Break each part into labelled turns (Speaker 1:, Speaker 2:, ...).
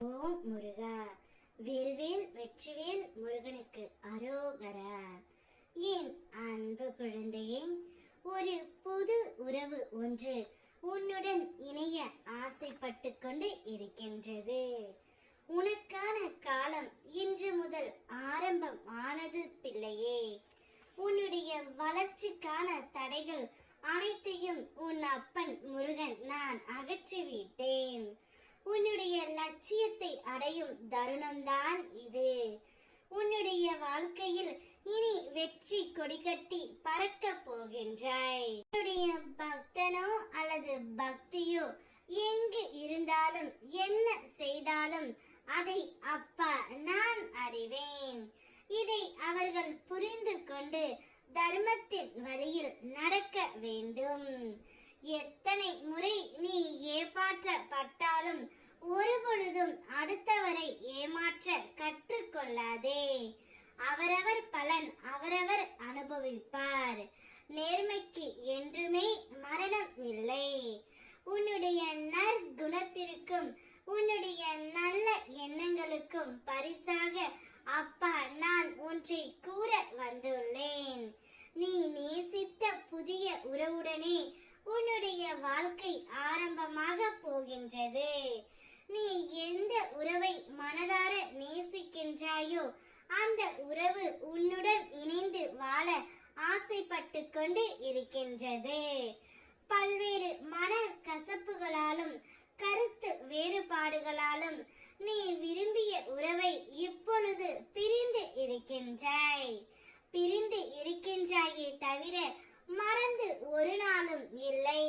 Speaker 1: ஓம் முருகா. வேல்வேல் வெற்றிவேல் முருகனுக்கு அரோகரா. என் அன்பு குழந்தையே, ஒரு புது உறவு ஒன்று உன்னுடன் இணைய ஆசைப்பட்டு கொண்டு இருக்கின்றது. உனக்கான காலம் இன்று முதல் ஆரம்பம் ஆனது பிள்ளையே. உன்னுடைய வளர்ச்சிக்கான தடைகள் அனைத்தையும் உன் அப்பன் முருகன் நான் அகற்றிவிட்டேன். உன்னுடைய லட்சியத்தை அடையும் தருணம்தான் இது. உன்னுடைய வாழ்க்கையில் இனி வெற்றி கொடிகட்டி பறக்க போகின்றாய். உன்னுடைய பக்தனோ அல்லது பக்தியோ எங்கு இருந்தாலும் என்ன செய்தாலும் அதை அப்பா நான் அறிவேன். இதை அவர்கள் புரிந்து கொண்டு தர்மத்தின் வழியில் நடக்க வேண்டும். எத்தனை முறை நீ ஏமாற்றப்பட்டாலும் ஒருபொழுதும் அடுத்தவரை ஏமாற்ற கற்றுக்கொள்ளாதே. அவரவர் பலன் அவரவர் அனுபவிப்பார். நேர்மைக்கு என்றுமே மரணம் இல்லை. உன்னுடைய நற்குணத்திற்கும் உன்னுடைய நல்ல எண்ணங்களுக்கும் பரிசாக அப்பா நான் ஒன்றை கூற வந்துள்ளேன். நீ நேசித்த புதிய உறவுடனே உன்னுடைய வாழ்க்கை ஆரம்பமாக போகின்றது. நீ எந்த உறவை மனதார நேசிக்கின்றாயோ அந்த உறவு உன்னுடன் இணைந்து வாழ ஆசைப்பட்டு கொண்டு இருக்கின்றது. பல்வேறு மன கசப்புகளாலும் கருத்து வேறுபாடுகளாலும் நீ விரும்பிய உறவை இப்பொழுது பிரிந்து இருக்கின்றாயே தவிர மறந்து ஒரு நாளும் இல்லை.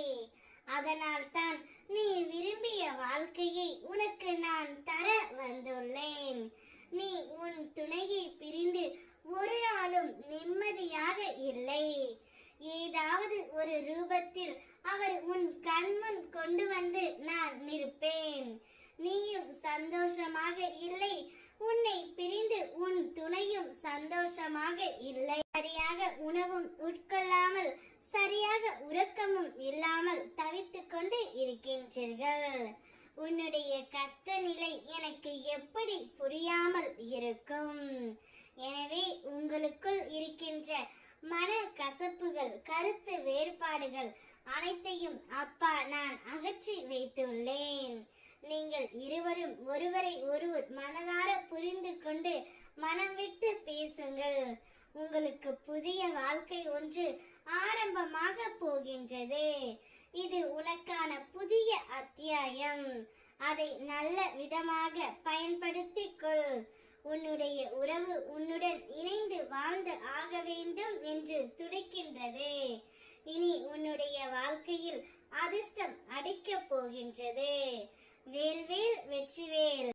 Speaker 1: அதனால் தான் நீ விரும்பிய வாழ்க்கையை உனக்கு நான் தர வந்துள்ளேன். நீ உன் துணையை பிரிந்து ஒரு நாளும் நிம்மதியாக இல்லை. ஏதாவது ஒரு ரூபத்தில் அவர் உன் கண்முன் கொண்டு வந்து நான் நிற்பேன். நீயும் சந்தோஷமாக இல்லை, உன்னை பிரிந்து உன் துணையும் சந்தோஷமாக இல்லை. சரியாக உணவும் உட்கொள்ளாமல் சரியாக உறக்கமும் இல்லாமல் தவித்துக் கொண்டு இருக்கின்றீர்கள். உன்னுடைய கஷ்ட நிலை எனக்கு எப்படி புரியாமல் இருக்கும்? எனவே உங்களுக்குள் இருக்கின்ற மன கசப்புகள் கருத்து வேறுபாடுகள் அனைத்தையும் அப்பா நான் அகற்றி வைத்துள்ளேன். நீங்கள் இருவரும் ஒருவரை ஒருவர் மனதார புரிந்து கொண்டு மனம் விட்டு பேசுங்கள். உங்களுக்கு புதிய வாழ்க்கை ஒன்று ஆரம்பமாக போகின்றது. இது உனக்கான புதிய அத்தியாயம். அதை நல்ல விதமாக பயன்படுத்திக் கொள். உன்னுடைய உறவு உன்னுடன் இணைந்து வாழ்ந்து ஆக வேண்டும் என்று துடிக்கின்றது. இனி உன்னுடைய வாழ்க்கையில் அதிர்ஷ்டம் அடிக்கப் போகின்றது. வேல்வேல் வெற்றிவேல்.